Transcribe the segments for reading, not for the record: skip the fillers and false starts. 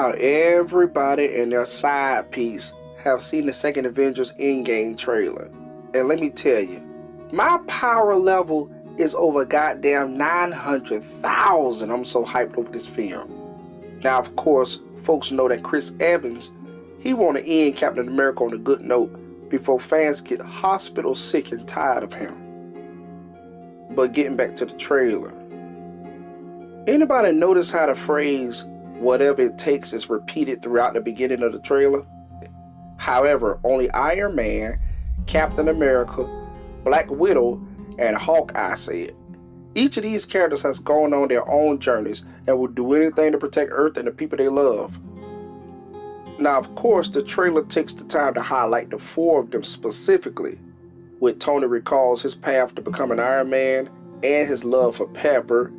how everybody and their side piece have seen the second Avengers Endgame trailer. And let me tell you, my power level is over goddamn 900,000. I'm so hyped over this film. Now, of course, folks know that Chris Evans, he want to end Captain America on a good note before fans get hospital sick and tired of him. But getting back to the trailer. Anybody notice how the phrase, whatever it takes, is repeated throughout the beginning of the trailer? However, only Iron Man, Captain America, Black Widow, and Hawkeye say it. Each of these characters has gone on their own journeys and will do anything to protect Earth and the people they love. Now, of course, the trailer takes the time to highlight the four of them specifically, with Tony recalls his path to become an Iron Man and his love for Pepper.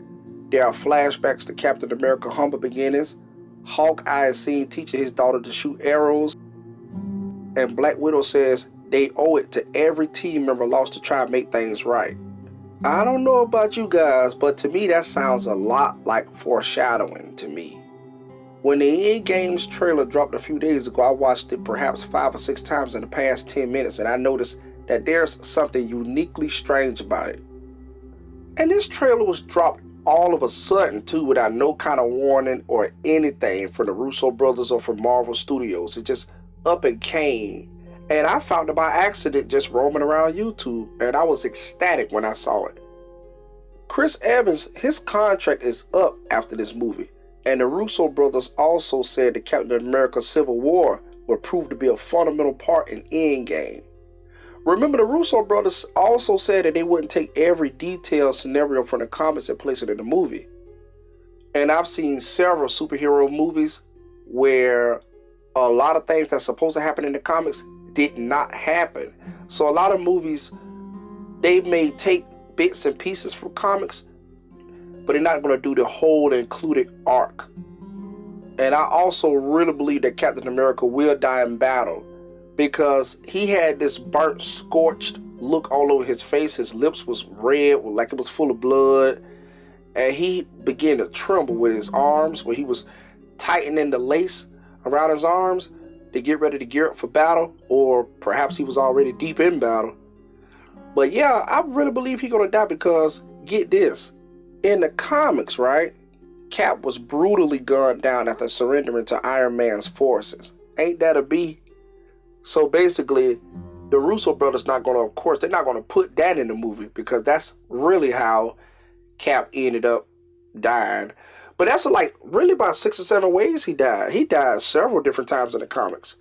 There are flashbacks to Captain America's humble beginnings. Hawkeye is seen teaching his daughter to shoot arrows. And Black Widow says they owe it to every team member lost to try and make things right. I don't know about you guys, but to me that sounds a lot like foreshadowing to me. When the Endgame's trailer dropped a few days ago, I watched it perhaps 5 or 6 times in the past 10 minutes, and I noticed that there's something uniquely strange about it. And this trailer was dropped all of a sudden too, without no kind of warning or anything from the Russo brothers or from Marvel Studios. It just up and came. And I found it by accident just roaming around YouTube, and I was ecstatic when I saw it. Chris Evans, his contract is up after this movie, and the Russo brothers also said that Captain America Civil War will prove to be a fundamental part in Endgame. Remember, the Russo brothers also said that they wouldn't take every detailed scenario from the comics and place it in the movie. And I've seen several superhero movies where a lot of things that's supposed to happen in the comics did not happen. So a lot of movies, they may take bits and pieces from comics, but they're not going to do the whole included arc. And I also really believe that Captain America will die in battle, because he had this burnt, scorched look all over his face. His lips was red, like it was full of blood. And he began to tremble with his arms, where he was tightening the lace around his arms to get ready to gear up for battle. Or perhaps he was already deep in battle. But yeah, I really believe he's going to die because, get this, in the comics, right, Cap was brutally gunned down after surrendering to Iron Man's forces. Ain't that a B? So basically, the Russo brothers not going to, of course, they're not going to put that in the movie, because that's really how Cap ended up dying. But that's like really about 6 or 7 ways he died. He died several different times in the comics.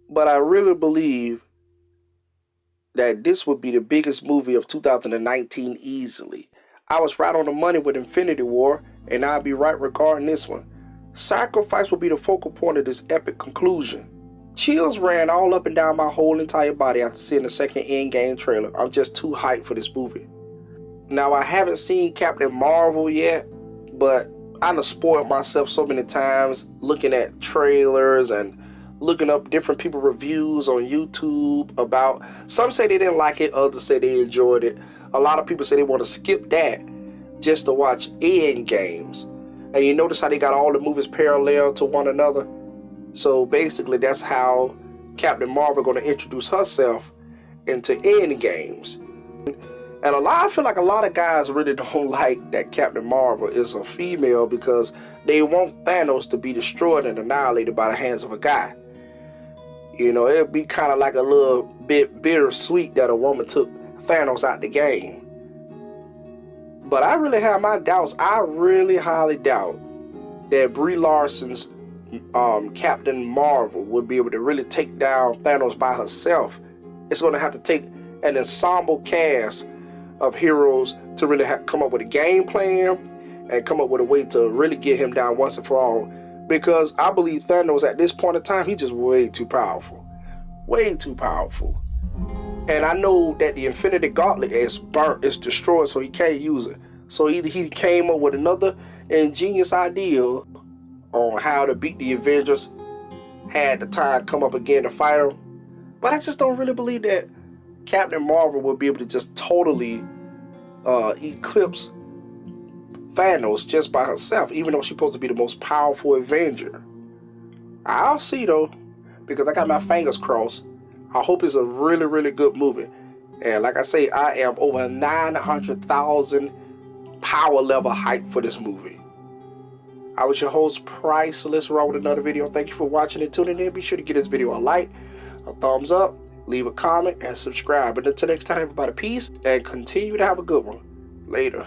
But I really believe that this would be the biggest movie of 2019 easily. I was right on the money with Infinity War, and I'll be right regarding this one. Sacrifice will be the focal point of this epic conclusion. Chills ran all up and down my whole entire body after seeing the second Endgame trailer. I'm just too hyped for this movie. Now, I haven't seen Captain Marvel yet, but I done spoiled myself so many times looking at trailers and looking up different people's reviews on YouTube about, some say they didn't like it, others say they enjoyed it. A lot of people say they want to skip that just to watch Endgames. And you notice how they got all the movies parallel to one another? So basically, that's how Captain Marvel going to introduce herself into Endgames. And I feel like a lot of guys really don't like that Captain Marvel is a female, because they want Thanos to be destroyed and annihilated by the hands of a guy. You know, it'd be kind of like a little bit bittersweet that a woman took Thanos out the game. But I really have my doubts. I really highly doubt that Brie Larson's Captain Marvel would be able to really take down Thanos by herself. It's going to have to take an ensemble cast of heroes to really come up with a game plan and come up with a way to really get him down once and for all. Because I believe Thanos at this point in time, he's just way too powerful. Way too powerful. And I know that the Infinity Gauntlet is burnt, it's destroyed, so he can't use it. So either he came up with another ingenious idea on how to beat the Avengers, had the time come up again to fight them. But I just don't really believe that Captain Marvel will be able to just totally eclipse Thanos just by herself, even though she's supposed to be the most powerful Avenger. I'll see though, because I got my fingers crossed. I hope it's a really, really good movie. And like I say, I am over 900,000 power level hype for this movie. I was your host, Price. Let's roll with another video. Thank you for watching and tuning in. Be sure to give this video a like, a thumbs up, leave a comment, and subscribe. But until next time, everybody, peace, and continue to have a good one. Later.